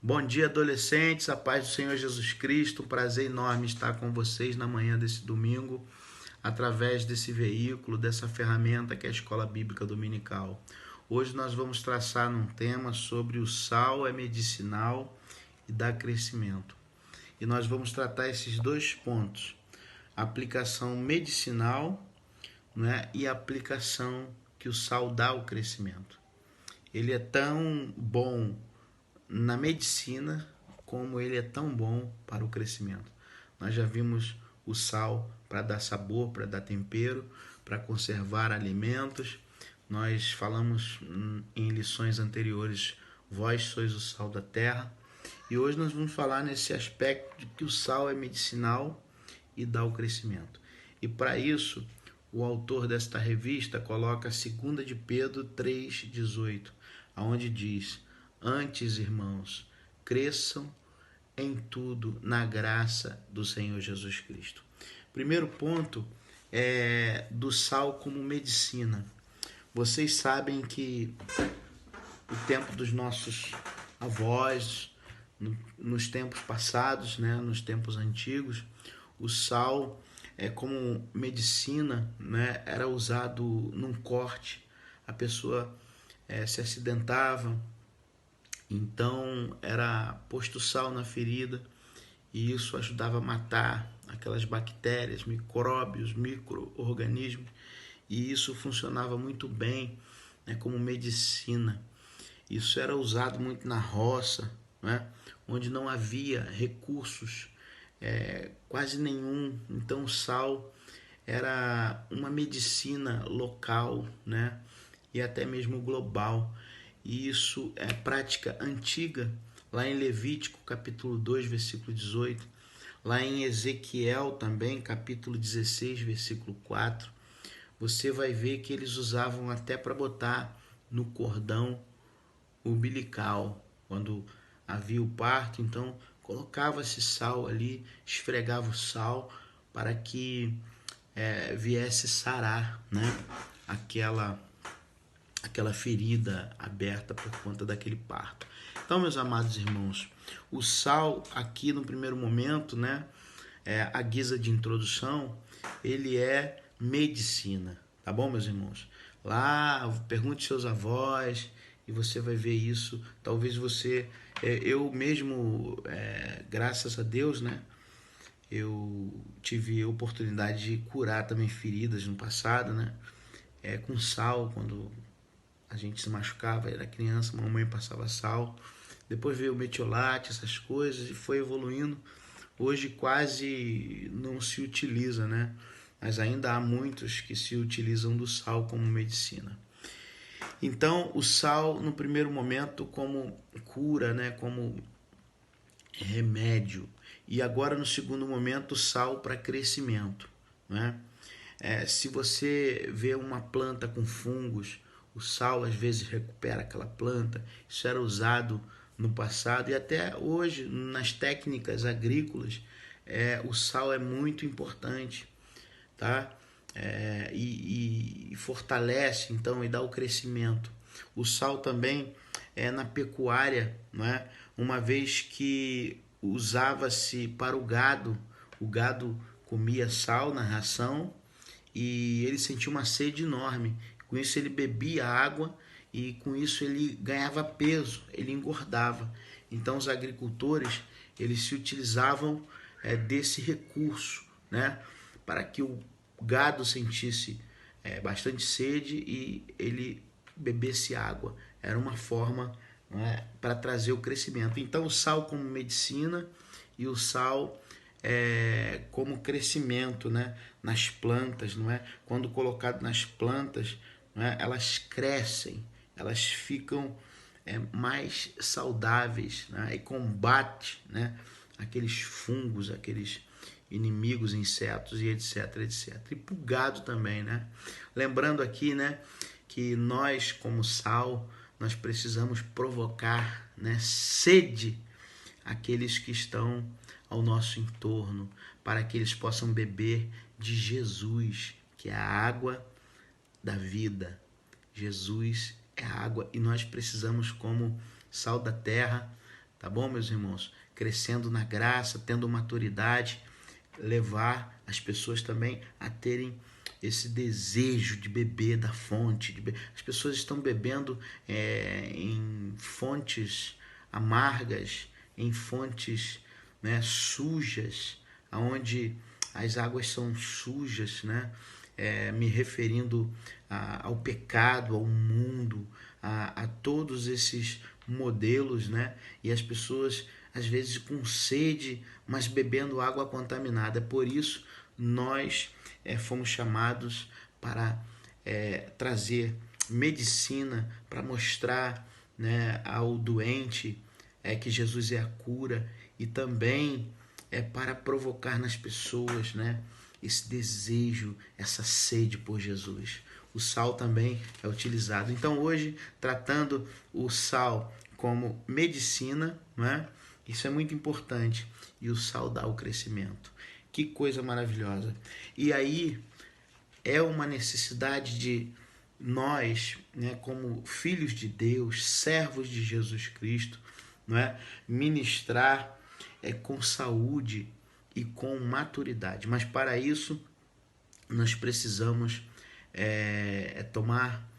Bom dia, adolescentes, a paz do Senhor Jesus Cristo. Um prazer enorme estar com vocês na manhã desse domingo, através desse veículo, dessa ferramenta que é a Escola Bíblica Dominical. Hoje nós vamos traçar um tema sobre o sal é medicinal e dá crescimento. E nós vamos tratar esses dois pontos, a aplicação medicinal, né, e a aplicação que o sal dá ao crescimento. Ele é tão bom na medicina como ele é tão bom para o crescimento. Nós já vimos o sal para dar sabor, para dar tempero, para conservar alimentos. Nós falamos em lições anteriores, vós sois o sal da terra. E hoje nós vamos falar nesse aspecto de que o sal é medicinal e dá o crescimento. E para isso, o autor desta revista coloca 2 de Pedro 3,18, aonde diz: Antes, irmãos, cresçam em tudo na graça do Senhor Jesus Cristo. Primeiro ponto é do sal como medicina. Vocês sabem que o tempo dos nossos avós, nos tempos passados, né, nos tempos antigos, o sal como medicina, né, era usado num corte. A pessoa se acidentava, então era posto sal na ferida e isso ajudava a matar aquelas bactérias, micróbios, micro-organismos, e isso funcionava muito bem, né, como medicina. Isso era usado muito na roça, né, onde não havia recursos quase nenhum. Então o sal era uma medicina local, né, e até mesmo global. E isso é prática antiga, lá em Levítico, capítulo 2, versículo 18, lá em Ezequiel também, capítulo 16, versículo 4, você vai ver que eles usavam até para botar no cordão umbilical, quando havia o parto, então colocava esse sal ali, esfregava o sal para que viesse sarar, né, aquela ferida aberta por conta daquele parto. Então, meus amados irmãos, o sal aqui no primeiro momento, né, a guisa de introdução, ele é medicina, tá bom, meus irmãos? Lá, pergunte seus avós e você vai ver isso. Talvez você, eu mesmo, graças a Deus, né, eu tive a oportunidade de curar também feridas no passado, né, com sal, quando a gente se machucava, era criança, mamãe passava sal. Depois veio o metiolate, essas coisas, e foi evoluindo. Hoje quase não se utiliza, né? Mas ainda há muitos que se utilizam do sal como medicina. Então, o sal, no primeiro momento, como cura, né? Como remédio. E agora, no segundo momento, o sal para crescimento, né? Se você vê uma planta com fungos, o sal às vezes recupera aquela planta. Isso era usado no passado e até hoje nas técnicas agrícolas, o sal é muito importante, tá? E fortalece então e dá o crescimento. O sal também é na pecuária, não é? Uma vez que usava-se para o gado comia sal na ração e ele sentia uma sede enorme. Com isso ele bebia água e com isso ele ganhava peso, ele engordava. Então os agricultores eles se utilizavam desse recurso, né, para que o gado sentisse bastante sede e ele bebesse água. Era uma forma, né, para trazer o crescimento. Então o sal como medicina e o sal como crescimento, né, nas plantas, não é? Quando colocado nas plantas, não é? Elas crescem, elas ficam mais saudáveis, né? E combate, né, aqueles fungos, aqueles inimigos, insetos e etc, etc. E pro gado também, né? Lembrando aqui, né, que nós como sal, nós precisamos provocar, né, sede àqueles que estão ao nosso entorno, para que eles possam beber de Jesus, que é a água da vida. Jesus é a água e nós precisamos, como sal da terra, tá bom, meus irmãos? Crescendo na graça, tendo maturidade, levar as pessoas também a terem esse desejo de beber da fonte. As pessoas estão bebendo em fontes amargas, em fontes, né, sujas, onde as águas são sujas, né? Me referindo ao pecado, ao mundo, a todos esses modelos, né? E as pessoas às vezes com sede, mas bebendo água contaminada. Por isso nós fomos chamados para trazer medicina, para mostrar, né, ao doente que Jesus é a cura, e também para provocar nas pessoas, né, esse desejo, essa sede por Jesus. O sal também é utilizado. Então hoje, tratando o sal como medicina, né, isso é muito importante. E o sal dá o crescimento. Que coisa maravilhosa. E aí é uma necessidade de nós, né, como filhos de Deus, servos de Jesus Cristo, não é, ministrar com saúde e com maturidade. Mas para isso nós precisamos tomar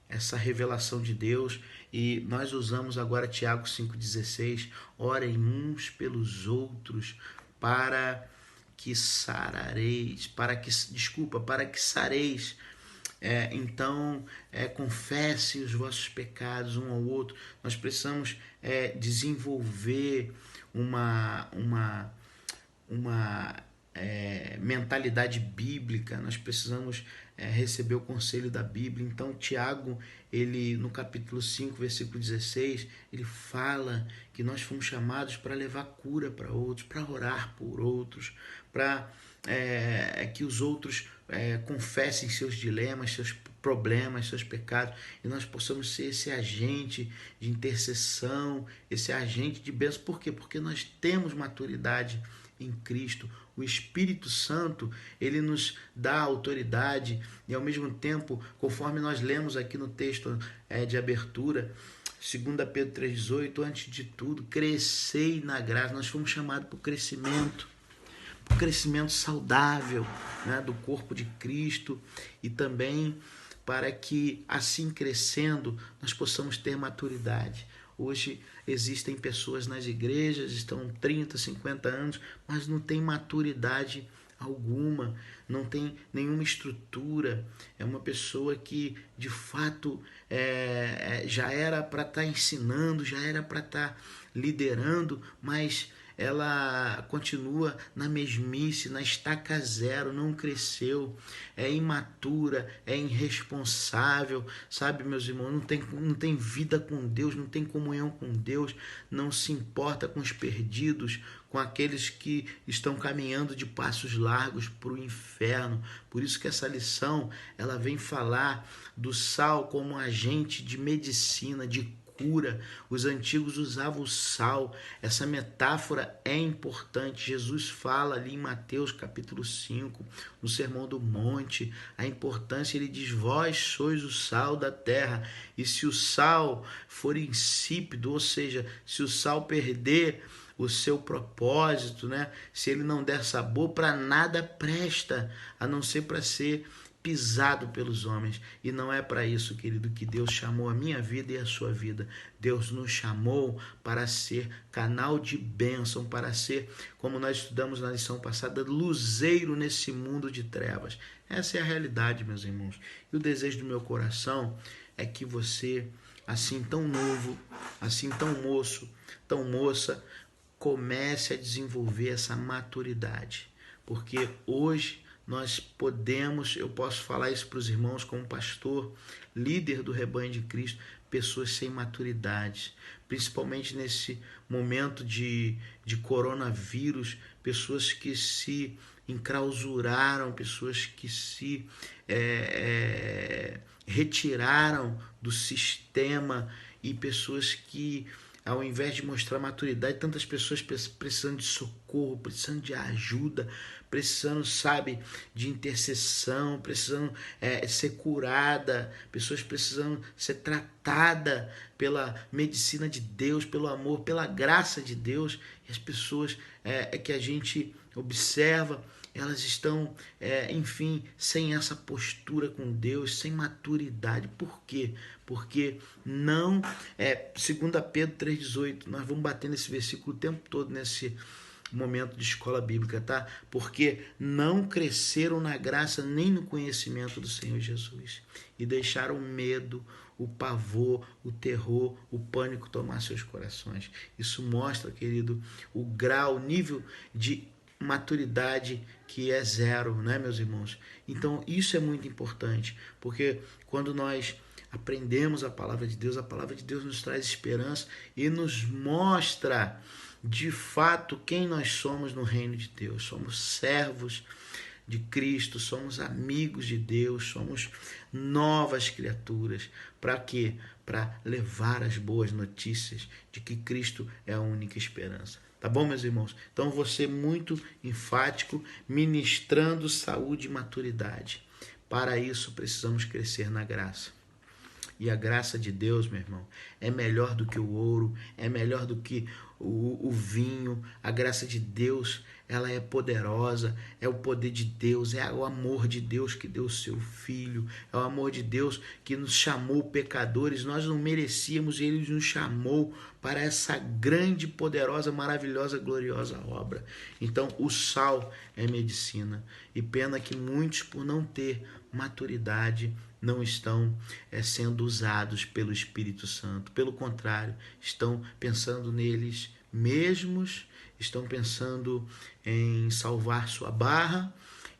essa revelação de Deus, e nós usamos agora Tiago 5,16, orem uns pelos outros para que sareis, para que sareis. Então, confesse os vossos pecados um ao outro. Nós precisamos desenvolver uma mentalidade bíblica. Nós precisamos receber o conselho da Bíblia. Então Tiago, ele no capítulo 5, versículo 16, ele fala que nós fomos chamados para levar cura para outros, para orar por outros, para que os outros confessem seus dilemas, seus problemas, seus pecados, e nós possamos ser esse agente de intercessão, esse agente de bênção. Por quê? Porque nós temos maturidade em Cristo. O Espírito Santo, ele nos dá autoridade, e ao mesmo tempo, conforme nós lemos aqui no texto de abertura, 2 Pedro 3,18, antes de tudo, crescei na graça. Nós fomos chamados para o crescimento saudável, né, do corpo de Cristo, e também para que, assim crescendo, nós possamos ter maturidade. Hoje existem pessoas nas igrejas, estão 30, 50 anos, mas não tem maturidade alguma, não tem nenhuma estrutura. É uma pessoa que, de fato, já era para estar ensinando, já era para estar liderando, mas ela continua na mesmice, na estaca zero, não cresceu, é imatura, é irresponsável, sabe, meus irmãos, não tem vida com Deus, não tem comunhão com Deus, não se importa com os perdidos, com aqueles que estão caminhando de passos largos para o inferno. Por isso que essa lição, ela vem falar do sal como agente de medicina, de cura. Os antigos usavam o sal. Essa metáfora é importante. Jesus fala ali em Mateus capítulo 5, no Sermão do Monte, a importância. Ele diz: vós sois o sal da terra, e se o sal for insípido, ou seja, se o sal perder o seu propósito, né? Se ele não der sabor, para nada presta, a não ser para ser pisado pelos homens. E não é para isso, querido, que Deus chamou a minha vida e a sua vida. Deus nos chamou para ser canal de bênção, para ser, como nós estudamos na lição passada, luzeiro nesse mundo de trevas. Essa é a realidade, meus irmãos. E o desejo do meu coração é que você, assim tão novo, assim tão moço, tão moça, comece a desenvolver essa maturidade. Porque hoje nós podemos, eu posso falar isso para os irmãos como pastor, líder do rebanho de Cristo, pessoas sem maturidade, principalmente nesse momento de coronavírus, pessoas que se enclausuraram, pessoas que se retiraram do sistema, e pessoas que ao invés de mostrar maturidade, tantas pessoas precisando de socorro, precisando de ajuda, precisando, sabe, de intercessão, precisando ser curada, pessoas precisando ser tratada pela medicina de Deus, pelo amor, pela graça de Deus. E as pessoas que a gente observa, elas estão, enfim, sem essa postura com Deus, sem maturidade. Por quê? Porque não, 2 Pedro 3,18, nós vamos bater nesse versículo o tempo todo nesse momento de escola bíblica, tá? Porque não cresceram na graça nem no conhecimento do Senhor Jesus e deixaram o medo, o pavor, o terror, o pânico tomar seus corações. Isso mostra, querido, o grau, o nível de maturidade que é zero, né, meus irmãos? Então isso é muito importante, porque quando nós aprendemos a palavra de Deus nos traz esperança e nos mostra de fato quem nós somos no reino de Deus. Somos servos de Cristo, somos amigos de Deus, somos novas criaturas. Para quê? Para levar as boas notícias de que Cristo é a única esperança. Tá bom, meus irmãos? Então, vou ser muito enfático, ministrando saúde e maturidade. Para isso, precisamos crescer na graça. E a graça de Deus, meu irmão, é melhor do que o ouro, é melhor do que o vinho. A graça de Deus, ela é poderosa, é o poder de Deus, é o amor de Deus que deu o seu Filho, é o amor de Deus que nos chamou pecadores, nós não merecíamos e Ele nos chamou para essa grande, poderosa, maravilhosa, gloriosa obra. Então, o sal é medicina, e pena que muitos, por não ter maturidade, não estão sendo usados pelo Espírito Santo. Pelo contrário, estão pensando neles mesmos, estão pensando em salvar sua barra.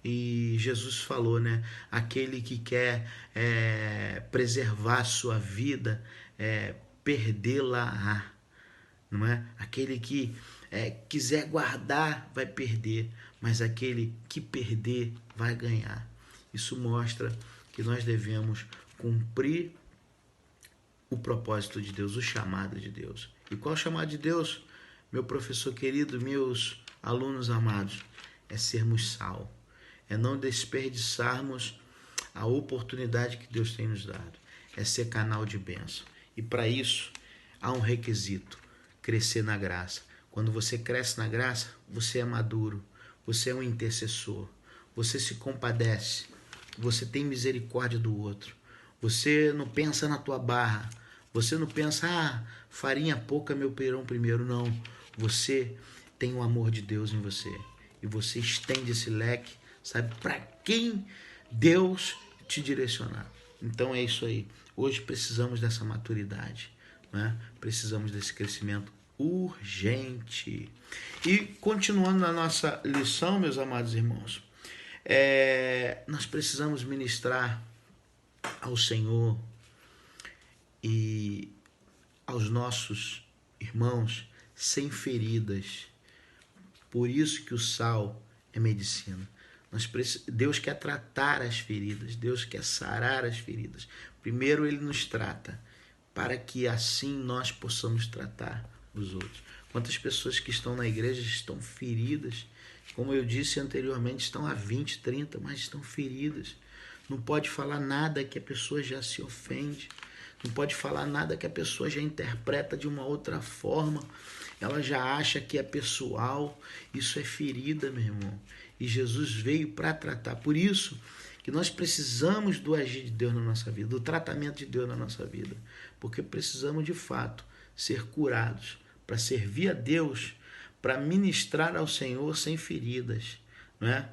E Jesus falou, né? Aquele que quer preservar sua vida, perdê-la-á. Não é? Aquele que quiser guardar vai perder, mas aquele que perder vai ganhar. Isso mostra que nós devemos cumprir o propósito de Deus, o chamado de Deus. E qual é o chamado de Deus, meu professor querido, meus alunos amados? É sermos sal, é não desperdiçarmos a oportunidade que Deus tem nos dado, é ser canal de bênção. E para isso há um requisito: crescer na graça. Quando você cresce na graça, você é maduro, você é um intercessor, você se compadece, você tem misericórdia do outro, você não pensa na tua barra, você não pensa, farinha pouca, meu pirão primeiro, não. Você tem o amor de Deus em você e você estende esse leque, sabe, para quem Deus te direcionar. Então é isso aí. Hoje precisamos dessa maturidade, né? Precisamos desse crescimento urgente. E continuando na nossa lição, meus amados irmãos, nós precisamos ministrar ao Senhor e aos nossos irmãos sem feridas. Por isso que o sal é medicina. Deus quer tratar as feridas, Deus quer sarar as feridas. Primeiro Ele nos trata, para que assim nós possamos tratar os outros. Quantas pessoas que estão na igreja estão feridas, como eu disse anteriormente, estão há 20, 30, mas estão feridas. Não pode falar nada que a pessoa já se ofende. Não pode falar nada que a pessoa já interpreta de uma outra forma. Ela já acha que é pessoal. Isso é ferida, meu irmão. E Jesus veio para tratar. Por isso que nós precisamos do agir de Deus na nossa vida, do tratamento de Deus na nossa vida. Porque precisamos, de fato, ser curados para servir a Deus, para ministrar ao Senhor sem feridas, não é?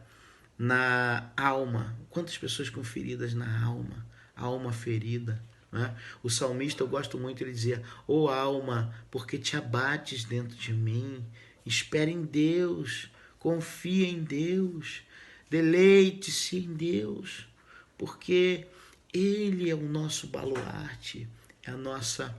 Na alma. Quantas pessoas com feridas na alma? Alma ferida. Não é? O salmista, eu gosto muito, ele dizia: "Ó alma, porque te abates dentro de mim? Espere em Deus, confie em Deus, deleite-se em Deus, porque Ele é o nosso baluarte, é a nossa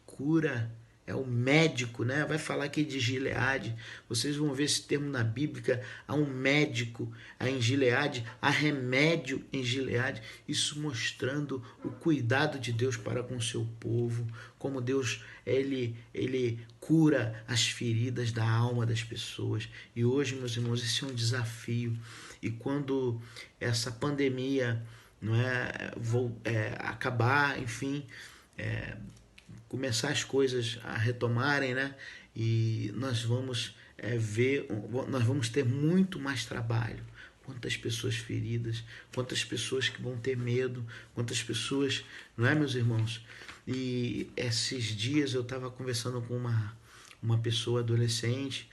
cura, é o médico, né? Vai falar aqui de Gileade. Vocês vão ver esse termo na Bíblia. Há um médico em Gileade, há remédio em Gileade. Isso mostrando o cuidado de Deus para com o seu povo, como Deus ele cura as feridas da alma das pessoas. E hoje, meus irmãos, esse é um desafio. E quando essa pandemia não acabar, enfim, começar as coisas a retomarem, né? E nós vamos nós vamos ter muito mais trabalho. Quantas pessoas feridas, quantas pessoas que vão ter medo, quantas pessoas, não é, meus irmãos? E esses dias eu estava conversando com uma pessoa adolescente,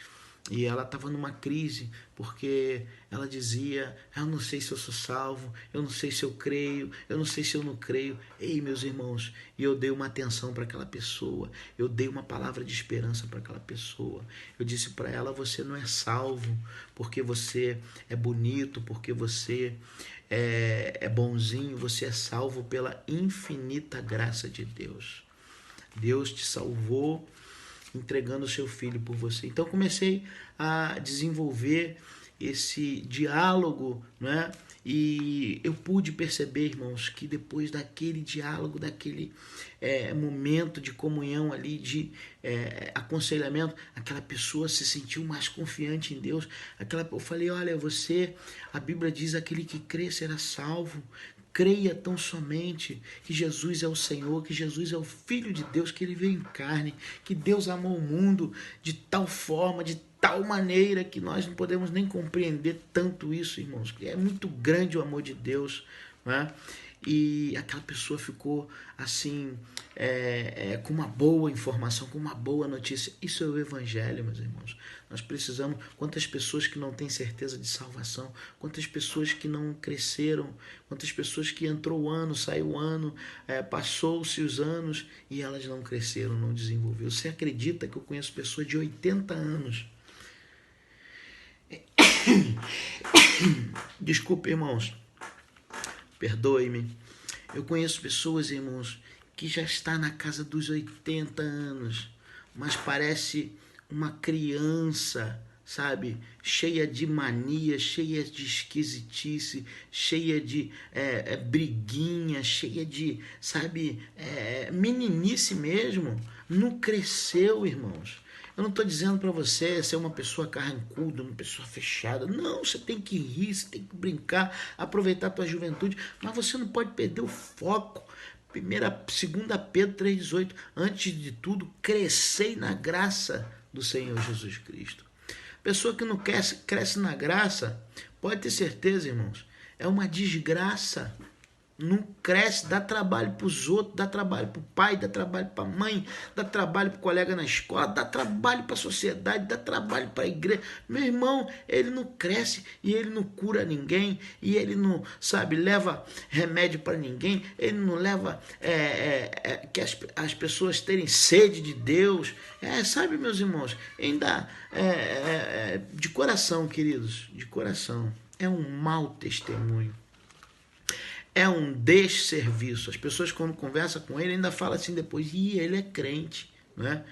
e ela estava numa crise, porque ela dizia, eu não sei se eu sou salvo, eu não sei se eu creio, eu não sei se eu não creio. Ei, meus irmãos, e eu dei uma atenção para aquela pessoa, eu dei uma palavra de esperança para aquela pessoa. Eu disse para ela, você não é salvo porque você é bonito, porque você é bonzinho, você é salvo pela infinita graça de Deus. Deus te salvou entregando o seu filho por você. Então comecei a desenvolver esse diálogo, né? E eu pude perceber, irmãos, que depois daquele diálogo, daquele momento de comunhão ali, de aconselhamento, aquela pessoa se sentiu mais confiante em Deus. Eu falei, olha, a Bíblia diz, aquele que crê será salvo. Creia tão somente que Jesus é o Senhor, que Jesus é o Filho de Deus, que Ele veio em carne, que Deus amou o mundo de tal forma, de tal maneira, que nós não podemos nem compreender tanto isso, irmãos. É muito grande o amor de Deus, né? E aquela pessoa ficou assim, com uma boa informação, com uma boa notícia. Isso é o Evangelho, meus irmãos. Nós precisamos, quantas pessoas que não têm certeza de salvação, quantas pessoas que não cresceram, quantas pessoas que entrou o ano, saiu o ano, passou-se os anos e elas não cresceram, não desenvolveram. Você acredita que eu conheço pessoas de 80 anos? Desculpe, irmãos. Perdoe-me. Eu conheço pessoas, irmãos, que já está na casa dos 80 anos, mas parece uma criança, sabe? Cheia de mania, cheia de esquisitice, cheia de briguinha, cheia de, sabe, meninice mesmo. Não cresceu, irmãos. Eu não estou dizendo para você ser uma pessoa carrancuda, uma pessoa fechada. Não, você tem que rir, você tem que brincar, aproveitar a tua juventude, mas você não pode perder o foco. 2 Pedro 3,18, antes de tudo, crescei na graça do Senhor Jesus Cristo. Pessoa que não cresce na graça, pode ter certeza, irmãos, é uma desgraça. Não cresce, dá trabalho para os outros, dá trabalho para o pai, dá trabalho para a mãe, dá trabalho para o colega na escola, dá trabalho para a sociedade, dá trabalho para a igreja. Meu irmão, ele não cresce e ele não cura ninguém, e ele não, sabe, leva remédio para ninguém, ele não leva que as pessoas terem sede de Deus. Sabe, meus irmãos, ainda de coração, queridos, de coração, é um mau testemunho. É um desserviço. As pessoas, quando conversam com ele, ainda falam assim depois, ele é crente, né?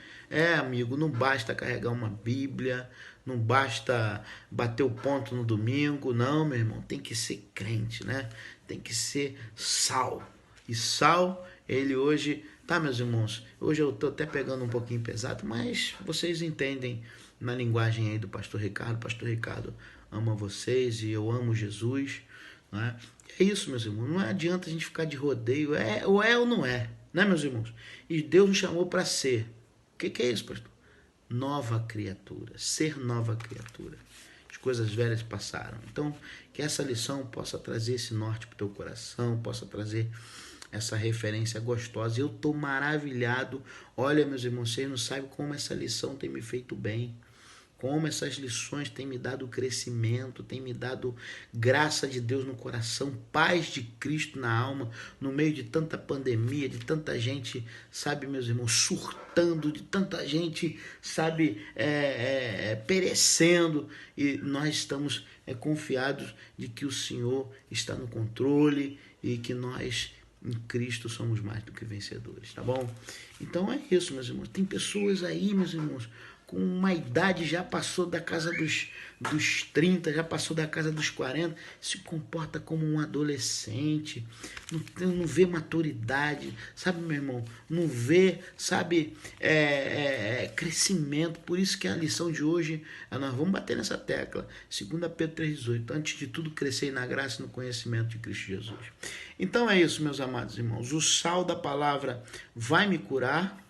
Amigo, não basta carregar uma Bíblia, não basta bater o ponto no domingo, não, meu irmão, tem que ser crente, né? Tem que ser sal. E sal, ele hoje, tá, meus irmãos? Hoje eu tô até pegando um pouquinho pesado, mas vocês entendem na linguagem aí do pastor Ricardo. Pastor Ricardo ama vocês e eu amo Jesus, né? É isso, meus irmãos. Não adianta a gente ficar de rodeio. Ou é ou não é, né, meus irmãos? E Deus nos chamou para ser. O que é isso, pastor? Nova criatura. Ser nova criatura. As coisas velhas passaram. Então, que essa lição possa trazer esse norte para o teu coração, possa trazer essa referência gostosa. Eu estou maravilhado. Olha, meus irmãos, vocês não sabem como essa lição tem me feito bem. Como essas lições têm me dado crescimento, têm me dado graça de Deus no coração, paz de Cristo na alma, no meio de tanta pandemia, de tanta gente, sabe, meus irmãos, surtando, de tanta gente, sabe, perecendo. E nós estamos confiados de que o Senhor está no controle e que nós Em Cristo somos mais do que vencedores, tá bom? Então é isso, meus irmãos. Tem pessoas aí, meus irmãos, com uma idade, já passou da casa dos 30, já passou da casa dos 40, se comporta como um adolescente, não vê maturidade, sabe, meu irmão? Não vê, sabe, crescimento. Por isso que a lição de hoje, nós vamos bater nessa tecla. 2 Pedro 3,18. Antes de tudo, crescei na graça e no conhecimento de Cristo Jesus. Então é isso, meus amados irmãos. O sal da palavra vai me curar,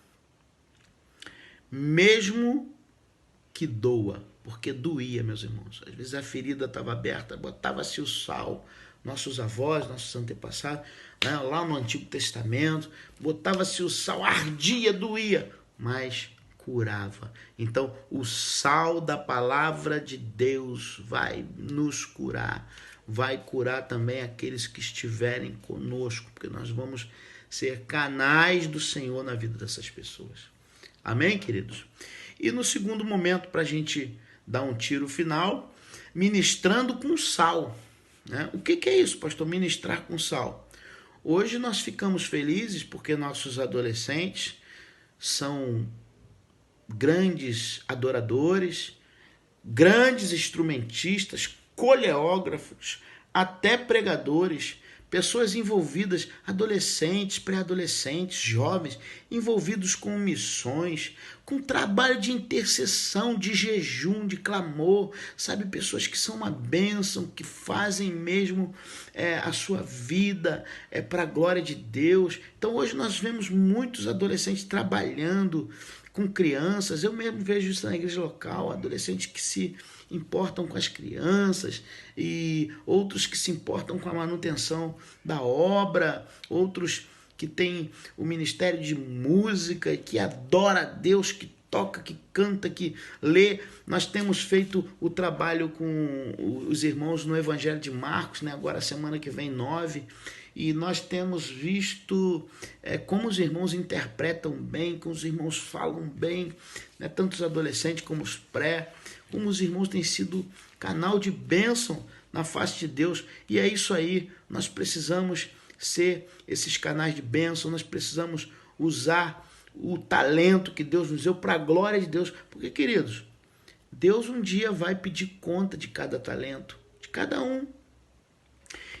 mesmo que doa, porque doía, meus irmãos. Às vezes a ferida estava aberta, botava-se o sal. Nossos avós, nossos antepassados, né, lá no Antigo Testamento, botava-se o sal, ardia, doía, mas curava. Então, o sal da palavra de Deus vai nos curar. Vai curar também aqueles que estiverem conosco, porque nós vamos ser canais do Senhor na vida dessas pessoas. Amém, queridos? E no segundo momento, para a gente dar um tiro final, ministrando com sal. Né? O que é isso, pastor? Ministrar com sal. Hoje nós ficamos felizes porque nossos adolescentes são grandes adoradores, grandes instrumentistas, coreógrafos, até pregadores, pessoas envolvidas, adolescentes, pré-adolescentes, jovens, envolvidos com missões, com trabalho de intercessão, de jejum, de clamor, sabe? Pessoas que são uma bênção, que fazem mesmo a sua vida para a glória de Deus. Então hoje nós vemos muitos adolescentes trabalhando com crianças. Eu mesmo vejo isso na igreja local, adolescentes que se importam com as crianças e outros que se importam com a manutenção da obra, outros que têm o ministério de música, que adora a Deus, que toca, que canta, que lê. Nós temos feito o trabalho com os irmãos no Evangelho de Marcos, né? Agora semana que vem 9, e nós temos visto como os irmãos interpretam bem, como os irmãos falam bem, né? Tanto os adolescentes como os pré, como os irmãos têm sido canal de bênção na face de Deus. E é isso aí, nós precisamos ser esses canais de bênção, nós precisamos usar o talento que Deus nos deu para a glória de Deus. Porque, queridos, Deus um dia vai pedir conta de cada talento, de cada um.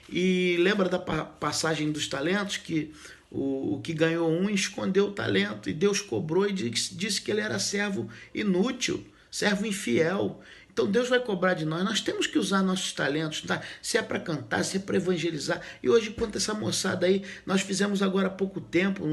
E lembra da passagem dos talentos, que o que ganhou um escondeu o talento, e Deus cobrou e disse que ele era servo inútil, servo infiel. Então Deus vai cobrar de nós. Nós temos que usar nossos talentos, tá? Se é para cantar, se é para evangelizar. E hoje, quanto a essa moçada aí, nós fizemos agora há pouco tempo,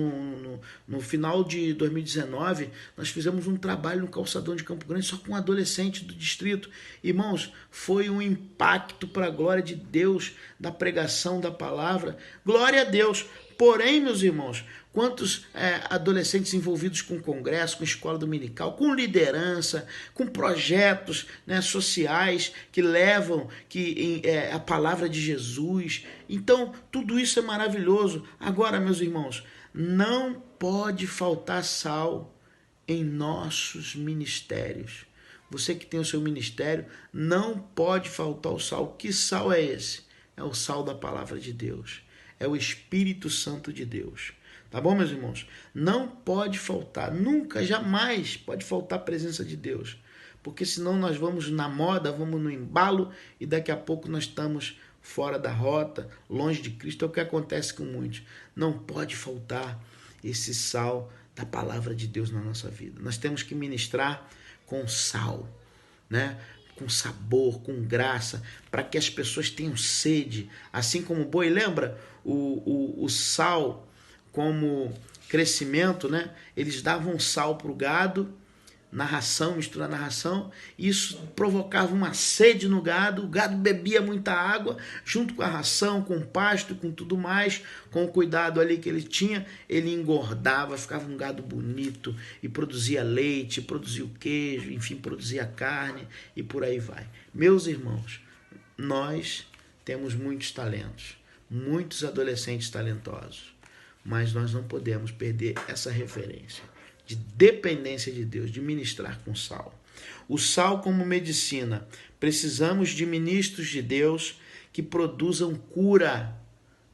no final de 2019, nós fizemos um trabalho no calçadão de Campo Grande só com adolescentes do distrito. Irmãos, foi um impacto para a glória de Deus, da pregação da palavra. Glória a Deus. Porém, meus irmãos, quantos adolescentes envolvidos com congresso, com escola dominical, com liderança, com projetos, né, sociais que levam a palavra de Jesus. Então, tudo isso é maravilhoso. Agora, meus irmãos, não pode faltar sal em nossos ministérios. Você que tem o seu ministério, não pode faltar o sal. Que sal é esse? É o sal da palavra de Deus. É o Espírito Santo de Deus. Tá bom, meus irmãos? Não pode faltar, nunca, jamais pode faltar a presença de Deus. Porque senão nós vamos na moda, vamos no embalo e daqui a pouco nós estamos fora da rota, longe de Cristo. É o que acontece com muitos. Não pode faltar esse sal da palavra de Deus na nossa vida. Nós temos que ministrar com sal, né? Com sabor, com graça, para que as pessoas tenham sede, assim como o boi. Lembra o sal como crescimento, né? Eles davam sal para o gado na ração, misturar na ração, isso provocava uma sede no gado, o gado bebia muita água, junto com a ração, com o pasto, com tudo mais, com o cuidado ali que ele tinha, ele engordava, ficava um gado bonito, e produzia leite, produzia o queijo, enfim, produzia carne, e por aí vai. Meus irmãos, nós temos muitos talentos, muitos adolescentes talentosos, mas nós não podemos perder essa referência de dependência de Deus, de ministrar com sal. O sal como medicina. Precisamos de ministros de Deus que produzam cura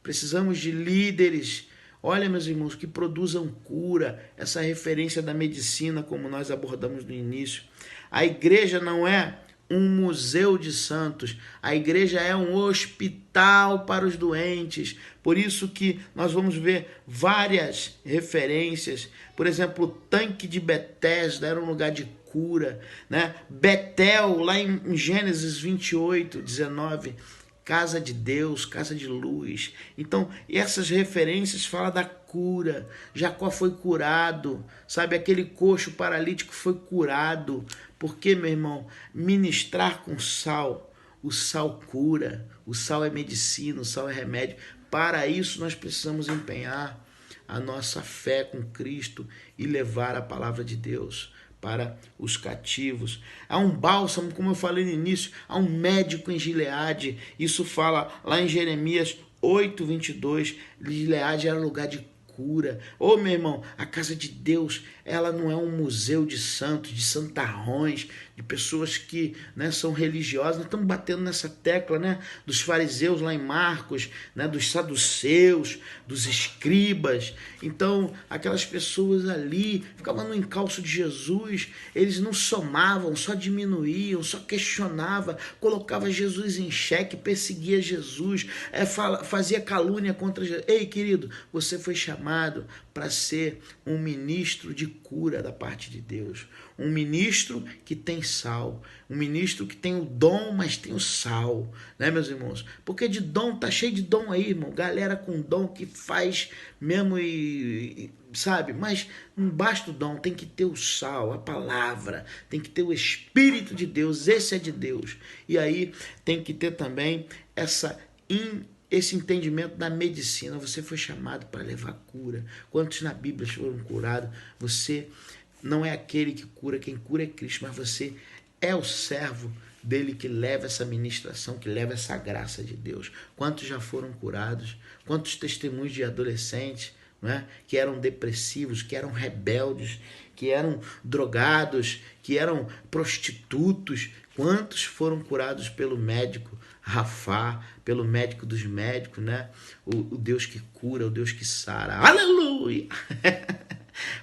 Precisamos de líderes, olha, meus irmãos, que produzam cura, essa referência da medicina, como nós abordamos no início. A igreja não é um museu de santos, a igreja é um hospital para os doentes. Por isso que nós vamos ver várias referências. Por exemplo, o tanque de Betesda era um lugar de cura, né? Betel, lá em Gênesis 28, 19, casa de Deus, casa de luz. Então, essas referências falam da cura. Jacó foi curado, sabe? Aquele coxo paralítico foi curado. Porque, meu irmão, ministrar com sal, o sal cura, o sal é medicina, o sal é remédio. Para isso, nós precisamos empenhar a nossa fé com Cristo e levar a palavra de Deus para os cativos. Há um bálsamo, como eu falei no início, há um médico em Gileade. Isso fala lá em Jeremias 8:22. Gileade era lugar de cura. Ô, meu irmão, a casa de Deus, ela não é um museu de santos, de santarrões, de pessoas que, né, são religiosas. Nós estamos batendo nessa tecla, né, dos fariseus lá em Marcos, né, dos saduceus, dos escribas. Então, aquelas pessoas ali ficavam no encalço de Jesus, eles não somavam, só diminuíam, só questionavam, colocava Jesus em xeque, perseguia Jesus, fazia calúnia contra Jesus. Ei, querido, você foi chamado para ser um ministro de cura da parte de Deus. Um ministro que tem sal. Um ministro que tem o dom, mas tem o sal. Né, meus irmãos? Porque de dom, tá cheio de dom aí, irmão. Galera com dom que faz mesmo sabe? Mas não basta o dom, tem que ter o sal, a palavra. Tem que ter o Espírito de Deus. Esse é de Deus. E aí tem que ter também esse entendimento da medicina. Você foi chamado para levar cura. Quantos na Bíblia foram curados? Você não é aquele que cura, quem cura é Cristo, mas você é o servo dele que leva essa ministração, que leva essa graça de Deus. Quantos já foram curados? Quantos testemunhos de adolescentes, né, que eram depressivos, que eram rebeldes, que eram drogados, que eram prostitutos? Quantos foram curados pelo médico Rafá, pelo médico dos médicos, né? O Deus que cura, o Deus que sara. Aleluia!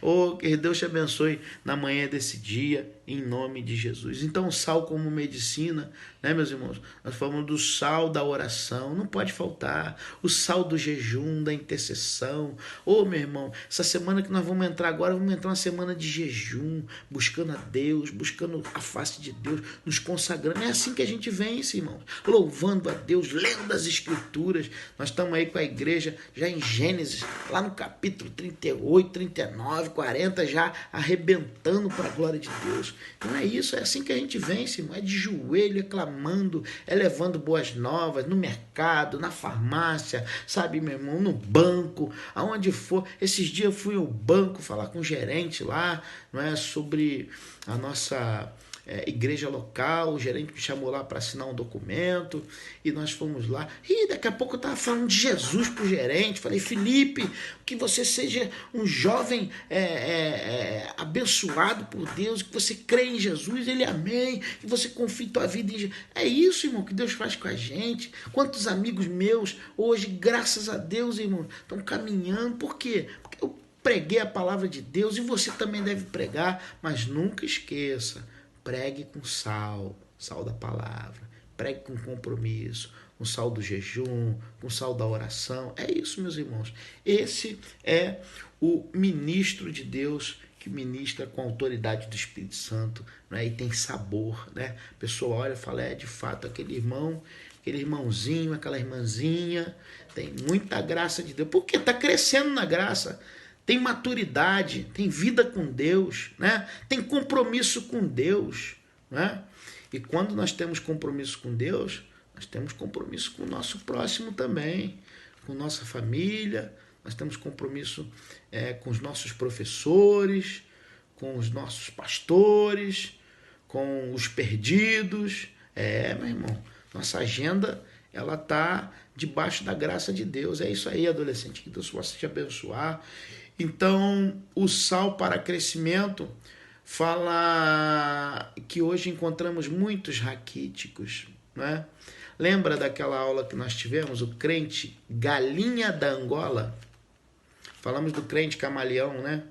Oh, que Deus te abençoe na manhã desse dia, em nome de Jesus. Então, o sal como medicina, né, meus irmãos? Nós falamos do sal da oração, não pode faltar. O sal do jejum, da intercessão. Oh, meu irmão, essa semana que nós vamos entrar agora, vamos entrar uma semana de jejum, buscando a Deus, buscando a face de Deus, nos consagrando. É assim que a gente vence, irmãos. Louvando a Deus, lendo as Escrituras. Nós estamos aí com a igreja já em Gênesis, lá no capítulo 38, 39, 40, já arrebentando para a glória de Deus. Então é isso, é assim que a gente vence, irmão. É de joelho, é clamando, é levando boas novas no mercado, na farmácia, sabe, meu irmão, no banco, aonde for. Esses dias eu fui ao banco falar com o gerente lá, não é, sobre a nossa igreja local. O gerente me chamou lá para assinar um documento e nós fomos lá. E daqui a pouco eu estava falando de Jesus para o gerente. Falei, Felipe, que você seja um jovem abençoado por Deus, que você crê em Jesus, ele amém, que você confie tua vida em Jesus. É isso, irmão, que Deus faz com a gente. Quantos amigos meus hoje, graças a Deus, irmão, estão caminhando. Por quê? Porque eu preguei a palavra de Deus e você também deve pregar, mas nunca esqueça, pregue com sal, sal da palavra, pregue com compromisso, com sal do jejum, com sal da oração. É isso, meus irmãos. Esse é o ministro de Deus que ministra com a autoridade do Espírito Santo, né? E tem sabor, né? A pessoa olha e fala, de fato, aquele irmão, aquele irmãozinho, aquela irmãzinha, tem muita graça de Deus, porque está crescendo na graça. Tem maturidade, tem vida com Deus, né? Tem compromisso com Deus, né? E quando nós temos compromisso com Deus, nós temos compromisso com o nosso próximo também, com nossa família, nós temos compromisso com os nossos professores, com os nossos pastores, com os perdidos. Meu irmão, nossa agenda, ela está debaixo da graça de Deus. É isso aí, adolescente, que Deus possa te abençoar. Então, o sal para crescimento fala que hoje encontramos muitos raquíticos, né? Lembra daquela aula que nós tivemos, o crente galinha da Angola? Falamos do crente camaleão, né?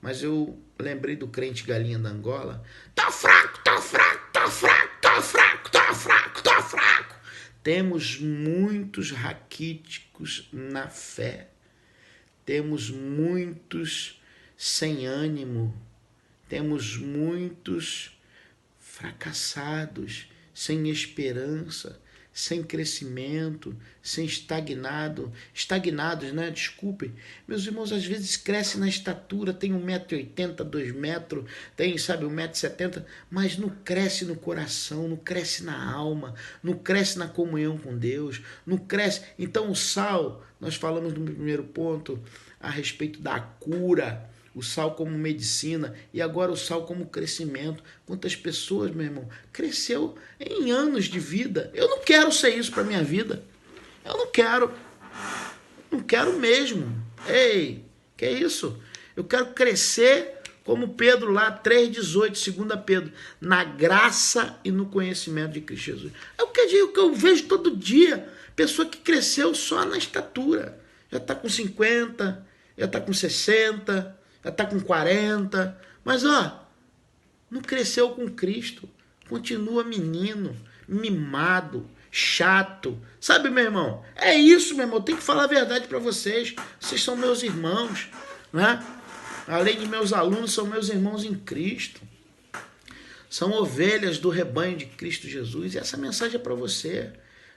Mas eu lembrei do crente galinha da Angola. Tá fraco, tá fraco, tá fraco, tá fraco, tá fraco, tá fraco. Temos muitos raquíticos na fé. Temos muitos sem ânimo. Temos muitos fracassados, sem esperança, sem crescimento, sem estagnados, né? Desculpem. Meus irmãos, às vezes cresce na estatura, tem 1,80 m, 2 metros, tem, sabe, 1,70 m, mas não cresce no coração, não cresce na alma, não cresce na comunhão com Deus, não cresce. Então o sal, nós falamos no primeiro ponto a respeito da cura, o sal como medicina e agora o sal como crescimento. Quantas pessoas, meu irmão, cresceu em anos de vida. Eu não quero ser isso para minha vida. Eu não quero mesmo. Ei, que é isso? Eu quero crescer como Pedro lá, 3,18, 2 Pedro, na graça e no conhecimento de Cristo Jesus. É o que eu vejo todo dia. Pessoa que cresceu só na estatura. Já está com 50, já está com 60, já está com 40, mas não cresceu com Cristo, continua menino, mimado, chato, sabe, meu irmão? É isso, meu irmão, eu tenho que falar a verdade para vocês são meus irmãos, né? Além de meus alunos, são meus irmãos em Cristo, são ovelhas do rebanho de Cristo Jesus, e essa mensagem é para você.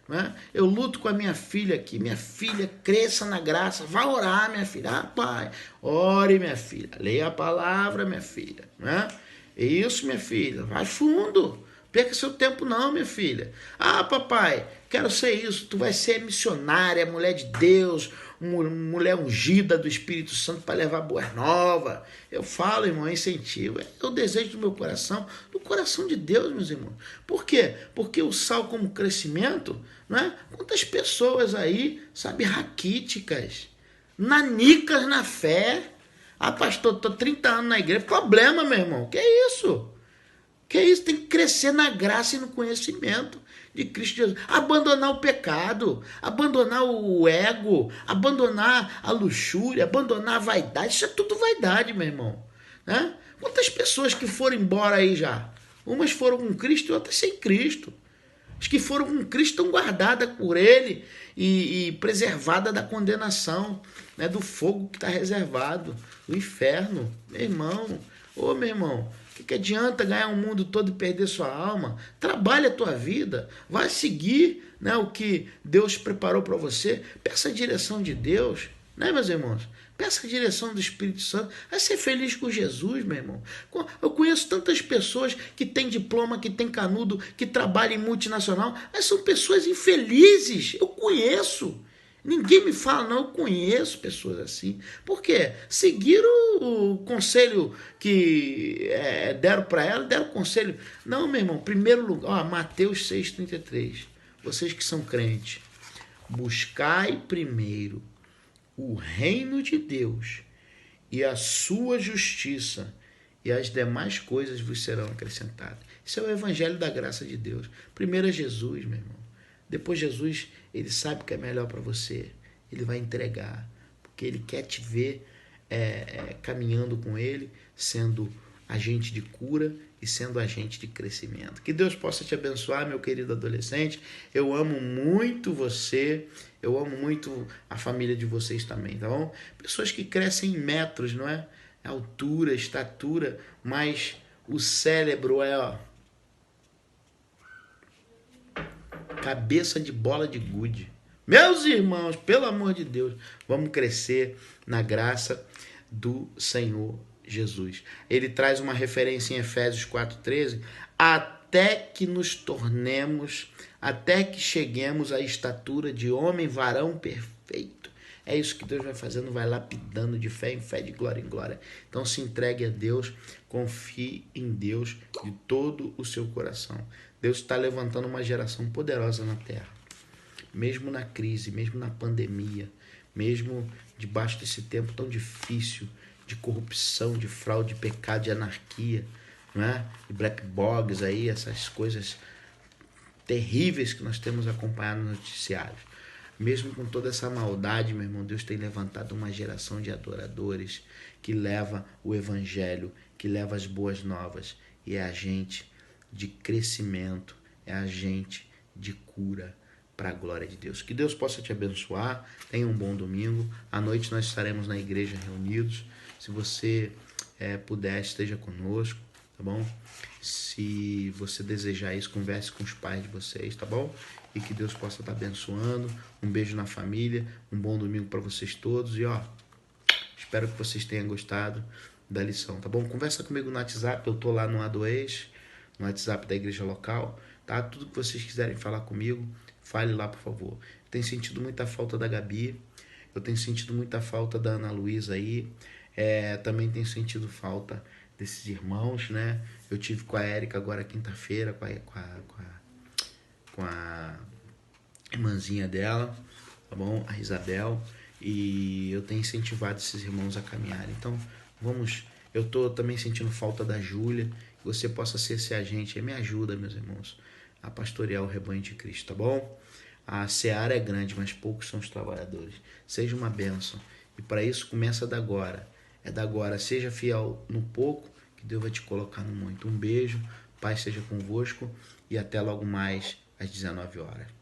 Né? Eu luto com a minha filha aqui. Minha filha, cresça na graça. Vá orar, minha filha. Pai, ore, minha filha. Leia a palavra, minha filha. Né? Isso, minha filha. Vai fundo. Perca seu tempo não, minha filha. Papai, quero ser isso. Tu vai ser missionária, mulher de Deus, mulher ungida do Espírito Santo para levar boas novas. Eu falo, irmão, incentivo. É o desejo do meu coração, do coração de Deus, meus irmãos. Por quê? Porque o sal como crescimento, não é? Quantas pessoas aí, sabe, raquíticas, nanicas na fé. Pastor, estou 30 anos na igreja. Problema, meu irmão. Que é isso? Que é isso? Tem que crescer na graça e no conhecimento de Cristo Jesus. Abandonar o pecado, abandonar o ego, abandonar a luxúria, abandonar a vaidade. Isso é tudo vaidade, meu irmão. Né? Quantas pessoas que foram embora aí já? Umas foram com Cristo e outras sem Cristo. As que foram com Cristo estão guardadas por Ele e preservadas da condenação, né, do fogo que está reservado, do inferno. Meu irmão, meu irmão, o que adianta ganhar o mundo todo e perder sua alma? Trabalha a tua vida, vai seguir, né, o que Deus preparou para você. Peça a direção de Deus, né, meus irmãos? Peça a direção do Espírito Santo. Vai ser feliz com Jesus, meu irmão. Eu conheço tantas pessoas que têm diploma, que têm canudo, que trabalham em multinacional, mas são pessoas infelizes. Eu conheço. Ninguém me fala, não. Eu conheço pessoas assim. Por quê? Seguiram o conselho que deram para ela, deram conselho. Não, meu irmão. Primeiro lugar, Mateus 6,33. Vocês que são crentes, buscai primeiro o reino de Deus e a sua justiça, e as demais coisas vos serão acrescentadas. Isso é o evangelho da graça de Deus. Primeiro é Jesus, meu irmão. Depois Jesus, ele sabe o que é melhor para você. Ele vai entregar, porque ele quer te ver caminhando com ele, sendo agente de cura e sendo agente de crescimento. Que Deus possa te abençoar, meu querido adolescente. Eu amo muito você, eu amo muito a família de vocês também, tá bom? Pessoas que crescem em metros, não é? Altura, estatura, mas o cérebro cabeça de bola de gude. Meus irmãos, pelo amor de Deus, vamos crescer na graça do Senhor Jesus. Ele traz uma referência em Efésios 4,13, até que nos tornemos, até que cheguemos à estatura de homem, varão perfeito. É isso que Deus vai fazendo, vai lapidando de fé em fé, de glória em glória. Então se entregue a Deus, confie em Deus de todo o seu coração. Deus está levantando uma geração poderosa na terra. Mesmo na crise, mesmo na pandemia, mesmo debaixo desse tempo tão difícil, de corrupção, de fraude, de pecado, de anarquia, não é? De black blogs aí, essas coisas terríveis que nós temos acompanhado nos noticiários. Mesmo com toda essa maldade, meu irmão, Deus tem levantado uma geração de adoradores que leva o evangelho, que leva as boas novas, e é agente de crescimento, é agente de cura para a glória de Deus. Que Deus possa te abençoar. Tenha um bom domingo. À noite nós estaremos na igreja reunidos. Se você puder, esteja conosco, tá bom? Se você desejar isso, converse com os pais de vocês, tá bom? E que Deus possa estar abençoando. Um beijo na família, um bom domingo para vocês todos. E espero que vocês tenham gostado da lição, tá bom? Conversa comigo no WhatsApp, eu tô lá no A2, no WhatsApp da igreja local, tá? Tudo que vocês quiserem falar comigo, fale lá, por favor. Eu tenho sentido muita falta da Gabi, eu tenho sentido muita falta da Ana Luísa aí, também tenho sentido falta desses irmãos, né? Eu tive com a Érica agora quinta-feira, com a irmãzinha dela, tá bom? A Isabel, e eu tenho incentivado esses irmãos a caminharem. Então, eu tô também sentindo falta da Júlia, que você possa ser esse agente aí, me ajuda, meus irmãos, a pastorear o rebanho de Cristo, tá bom? A seara é grande, mas poucos são os trabalhadores. Seja uma bênção. E para isso, começa da agora. É da agora. Seja fiel no pouco, que Deus vai te colocar no muito. Um beijo, paz seja convosco e até logo mais às 19 horas.